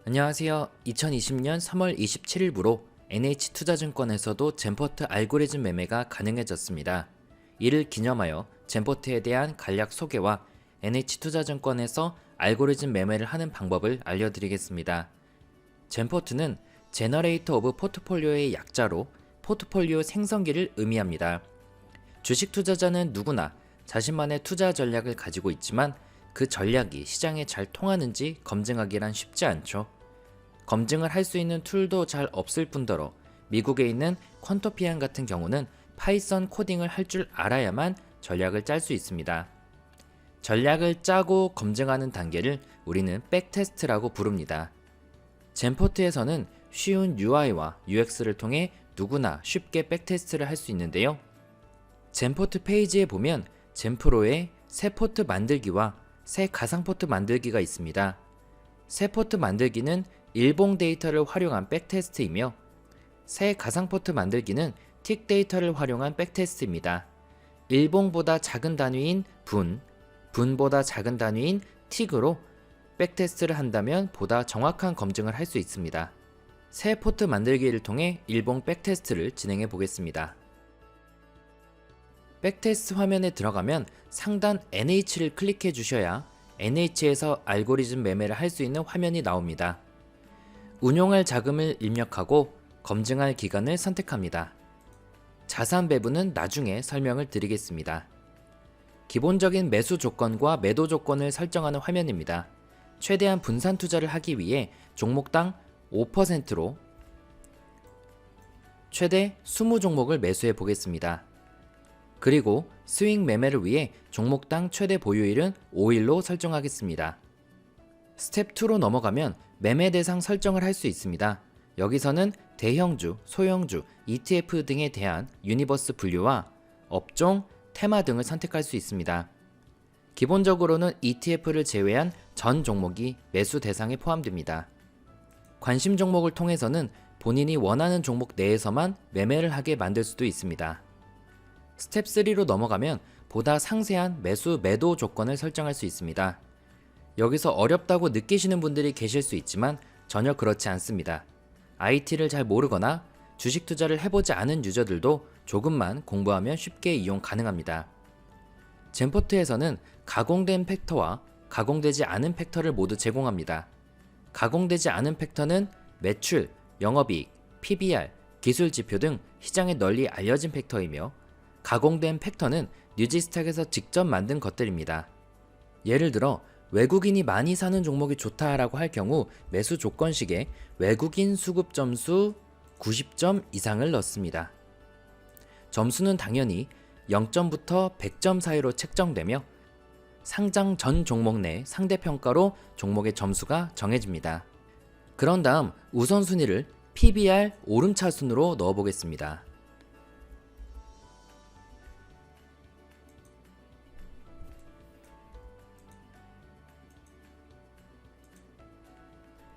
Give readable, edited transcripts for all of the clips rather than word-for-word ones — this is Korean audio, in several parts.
안녕하세요. 2020년 3월 27일부로 NH투자증권에서도 젠포트 알고리즘 매매가 가능해졌습니다. 이를 기념하여 젠포트에 대한 간략 소개와 NH투자증권에서 알고리즘 매매를 하는 방법을 알려드리겠습니다. 젠포트는 제너레이터 오브 포트폴리오의 약자로 포트폴리오 생성기를 의미합니다. 주식 투자자는 누구나 자신만의 투자 전략을 가지고 있지만 그 전략이 시장에 잘 통하는지 검증하기란 쉽지 않죠. 검증을 할 수 있는 툴도 잘 없을 뿐더러 미국에 있는 퀀토피안 같은 경우는 파이썬 코딩을 할 줄 알아야만 전략을 짤 수 있습니다. 전략을 짜고 검증하는 단계를 우리는 백테스트라고 부릅니다. 젠포트에서는 쉬운 UI와 UX를 통해 누구나 쉽게 백테스트를 할 수 있는데요. 젠포트 페이지에 보면 젠프로의 새 포트 만들기와 새 가상포트 만들기가 있습니다. 새 포트 만들기는 일봉 데이터를 활용한 백테스트이며 새 가상포트 만들기는 틱 데이터를 활용한 백테스트입니다. 일봉보다 작은 단위인 분보다 작은 단위인 틱으로 백테스트를 한다면 보다 정확한 검증을 할 수 있습니다. 새 포트 만들기를 통해 일봉 백테스트를 진행해 보겠습니다. 백테스트 화면에 들어가면 상단 NH를 클릭해 주셔야 NH에서 알고리즘 매매를 할 수 있는 화면이 나옵니다. 운용할 자금을 입력하고 검증할 기간을 선택합니다. 자산 배분은 나중에 설명을 드리겠습니다. 기본적인 매수 조건과 매도 조건을 설정하는 화면입니다. 최대한 분산 투자를 하기 위해 종목당 5%로 최대 20종목을 매수해 보겠습니다. 그리고 스윙 매매를 위해 종목당 최대 보유일은 5일로 설정하겠습니다. 스텝 2로 넘어가면 매매 대상 설정을 할 수 있습니다. 여기서는 대형주, 소형주, ETF 등에 대한 유니버스 분류와 업종, 테마 등을 선택할 수 있습니다. 기본적으로는 ETF를 제외한 전 종목이 매수 대상에 포함됩니다. 관심 종목을 통해서는 본인이 원하는 종목 내에서만 매매를 하게 만들 수도 있습니다. 스텝 3로 넘어가면 보다 상세한 매수, 매도 조건을 설정할 수 있습니다. 여기서 어렵다고 느끼시는 분들이 계실 수 있지만 전혀 그렇지 않습니다. IT를 잘 모르거나 주식 투자를 해보지 않은 유저들도 조금만 공부하면 쉽게 이용 가능합니다. 젠포트에서는 가공된 팩터와 가공되지 않은 팩터를 모두 제공합니다. 가공되지 않은 팩터는 매출, 영업이익, PBR, 기술지표 등 시장에 널리 알려진 팩터이며 가공된 팩터는 뉴지스탁에서 직접 만든 것들입니다. 예를 들어 외국인이 많이 사는 종목이 좋다라고 할 경우 매수 조건식에 외국인 수급 점수 90점 이상을 넣습니다. 점수는 당연히 0점부터 100점 사이로 책정되며 상장 전 종목 내 상대평가로 종목의 점수가 정해집니다. 그런 다음 우선순위를 PBR 오름차 순으로 넣어보겠습니다.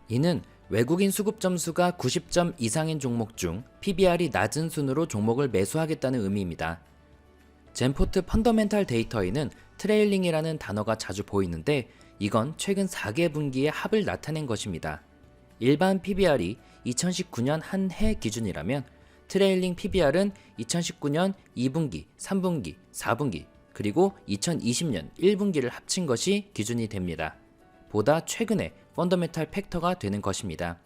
이는 외국인 수급 점수가 90점 이상인 종목 중 PBR이 낮은 순으로 종목을 매수하겠다는 의미입니다. 젠포트 펀더멘탈 데이터에는 트레일링이라는 단어가 자주 보이는데 이건 최근 4개 분기의 합을 나타낸 것입니다. 일반 PBR이 2019년 한 해 기준이라면 트레일링 PBR은 2019년 2분기, 3분기, 4분기, 그리고 2020년 1분기를 합친 것이 기준이 됩니다. 보다 최근에 펀더멘탈 팩터가 되는 것입니다.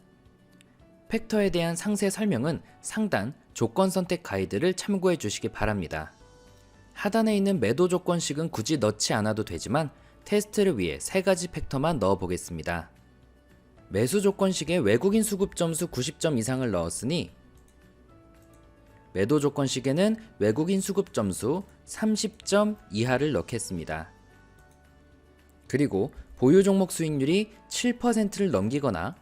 팩터에 대한 상세 설명은 상단 조건 선택 가이드를 참고해 주시기 바랍니다. 하단에 있는 매도 조건식은 굳이 넣지 않아도 되지만 테스트를 위해 3가지 팩터만 넣어 보겠습니다. 매수 조건식에 외국인 수급 점수 90점 이상을 넣었으니 매도 조건식에는 외국인 수급 점수 30점 이하를 넣겠습니다. 그리고 보유 종목 수익률이 7%를 넘기거나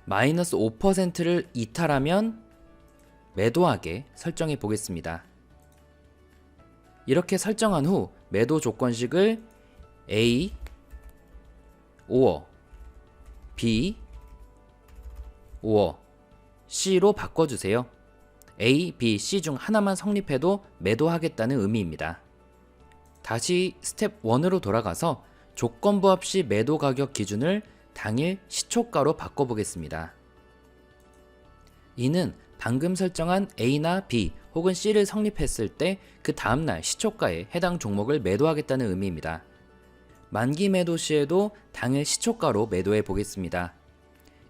마이너스 5%를 이탈하면 매도하게 설정해 보겠습니다. 이렇게 설정한 후 매도 조건식을 A, or, B, or, C로 바꿔주세요. A, B, C 중 하나만 성립해도 매도하겠다는 의미입니다. 다시 스텝 1으로 돌아가서 조건부 없이 매도 가격 기준을 당일 시초가로 바꿔보겠습니다. 이는 방금 설정한 A나 B 혹은 C를 성립했을 때 그 다음날 시초가에 해당 종목을 매도하겠다는 의미입니다. 만기 매도 시에도 당일 시초가로 매도해 보겠습니다.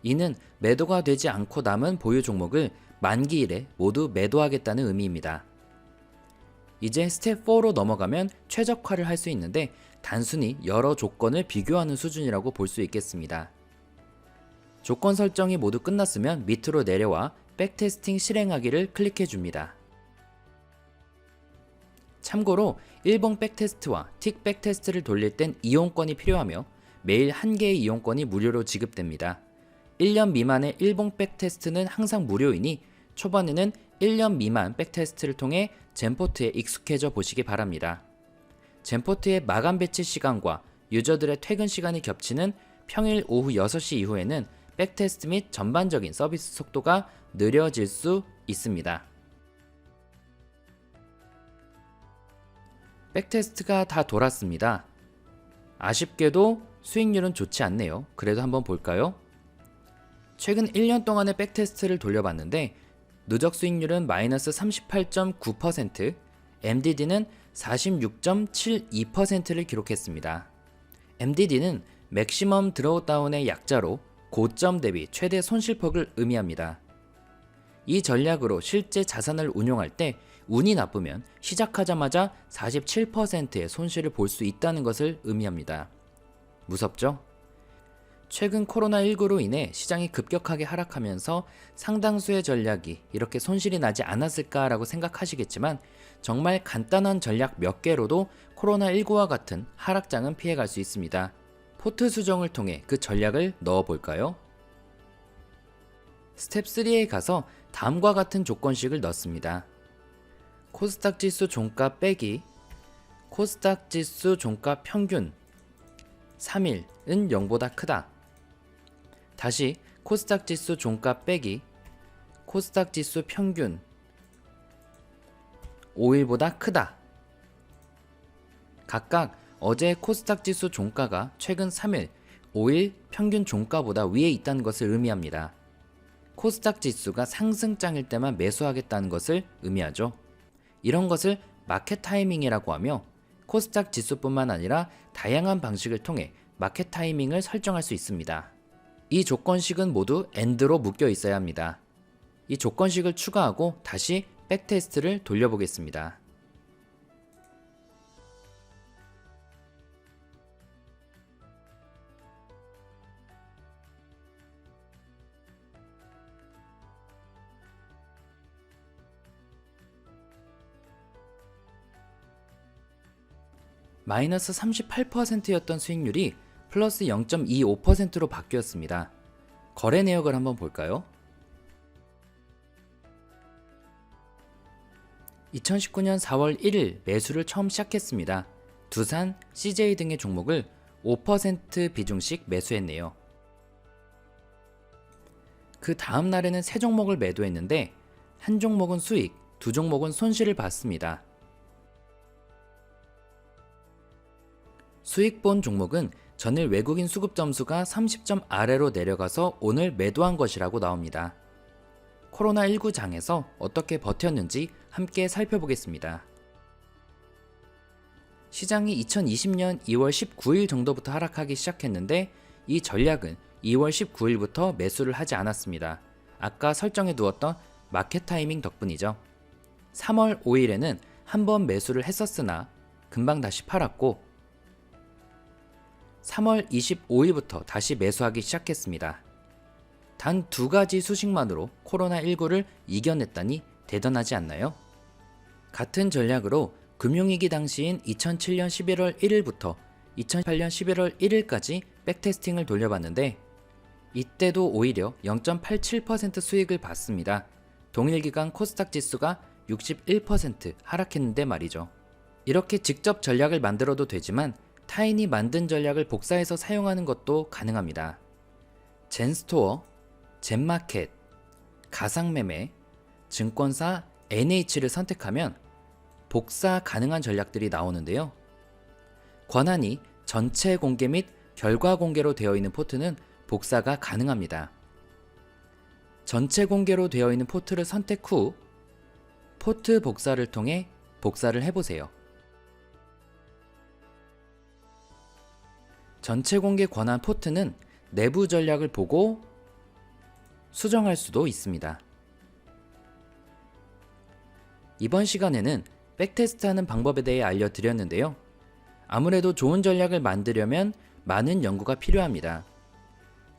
이는 매도가 되지 않고 남은 보유 종목을 만기일에 모두 매도하겠다는 의미입니다. 이제 스텝 4로 넘어가면 최적화를 할 수 있는데 단순히 여러 조건을 비교하는 수준이라고 볼 수 있겠습니다. 조건 설정이 모두 끝났으면 밑으로 내려와 백테스팅 실행하기를 클릭해 줍니다. 참고로 1번 백테스트와 틱 백테스트를 돌릴 땐 이용권이 필요하며 매일 1개의 이용권이 무료로 지급됩니다. 1년 미만의 1번 백테스트는 항상 무료이니 초반에는 1년 미만 백테스트를 통해 젠포트에 익숙해져 보시기 바랍니다. 젠포트의 마감 배치 시간과 유저들의 퇴근 시간이 겹치는 평일 오후 6시 이후에는 백테스트 및 전반적인 서비스 속도가 느려질 수 있습니다. 백테스트가 다 돌았습니다. 아쉽게도 수익률은 좋지 않네요. 그래도 한번 볼까요? 최근 1년 동안의 백테스트를 돌려봤는데 누적 수익률은 마이너스 38.9%, MDD는 46.72%를 기록했습니다. MDD는 맥시멈 드로우다운의 약자로 고점 대비 최대 손실폭을 의미합니다. 이 전략으로 실제 자산을 운용할 때 운이 나쁘면 시작하자마자 47%의 손실을 볼 수 있다는 것을 의미합니다. 무섭죠? 최근 코로나19로 인해 시장이 급격하게 하락하면서 상당수의 전략이 이렇게 손실이 나지 않았을까라고 생각하시겠지만 정말 간단한 전략 몇 개로도 코로나19와 같은 하락장은 피해갈 수 있습니다. 포트 수정을 통해 그 전략을 넣어볼까요? 스텝 3에 가서 다음과 같은 조건식을 넣습니다. 코스닥 지수 종가 빼기 코스닥 지수 종가 평균 3일은 0보다 크다. 다시 코스닥 지수 종가 빼기 코스닥 지수 평균 5일보다 크다. 각각 어제 코스닥 지수 종가가 최근 3일, 5일 평균 종가보다 위에 있다는 것을 의미합니다. 코스닥 지수가 상승장일 때만 매수하겠다는 것을 의미하죠. 이런 것을 마켓 타이밍이라고 하며 코스닥 지수뿐만 아니라 다양한 방식을 통해 마켓 타이밍을 설정할 수 있습니다. 이 조건식은 모두 AND로 묶여 있어야 합니다. 이 조건식을 추가하고 다시 백테스트를 돌려보겠습니다. 마이너스 38%였던 수익률이 플러스 0.25%로 바뀌었습니다. 거래 내역을 한번 볼까요? 2019년 4월 1일 매수를 처음 시작했습니다. 두산, CJ 등의 종목을 5% 비중씩 매수했네요. 그 다음 날에는 세 종목을 매도했는데 한 종목은 수익, 두 종목은 손실을 봤습니다. 수익 본 종목은 전일 외국인 수급 점수가 30점 아래로 내려가서 오늘 매도한 것이라고 나옵니다. 코로나19 장에서 어떻게 버텼는지 함께 살펴보겠습니다. 시장이 2020년 2월 19일 정도부터 하락하기 시작했는데 이 전략은 2월 19일부터 매수를 하지 않았습니다. 아까 설정해 두었던 마켓 타이밍 덕분이죠. 3월 5일에는 한번 매수를 했었으나 금방 다시 팔았고 3월 25일부터 다시 매수하기 시작했습니다. 단 두 가지 수식만으로 코로나19를 이겨냈다니 대단하지 않나요? 같은 전략으로 금융위기 당시인 2007년 11월 1일부터 2008년 11월 1일까지 백테스팅을 돌려봤는데 이때도 오히려 0.87% 수익을 봤습니다. 동일 기간 코스닥 지수가 61% 하락했는데 말이죠. 이렇게 직접 전략을 만들어도 되지만 타인이 만든 전략을 복사해서 사용하는 것도 가능합니다. 젠스토어, 젠마켓, 가상매매, 증권사 NH를 선택하면 복사 가능한 전략들이 나오는데요. 권한이 전체 공개 및 결과 공개로 되어 있는 포트는 복사가 가능합니다. 전체 공개로 되어 있는 포트를 선택 후 포트 복사를 통해 복사를 해보세요. 전체 공개 권한 포트는 내부 전략을 보고 수정할 수도 있습니다. 이번 시간에는 백테스트하는 방법에 대해 알려드렸는데요. 아무래도 좋은 전략을 만들려면 많은 연구가 필요합니다.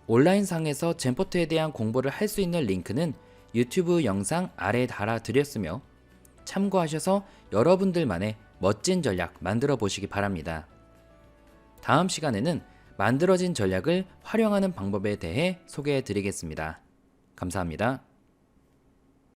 온라인상에서 젠포트에 대한 공부를 할 수 있는 링크는 유튜브 영상 아래에 달아드렸으며 참고하셔서 여러분들만의 멋진 전략 만들어 보시기 바랍니다. 다음 시간에는 만들어진 전략을 활용하는 방법에 대해 소개해 드리겠습니다. 감사합니다.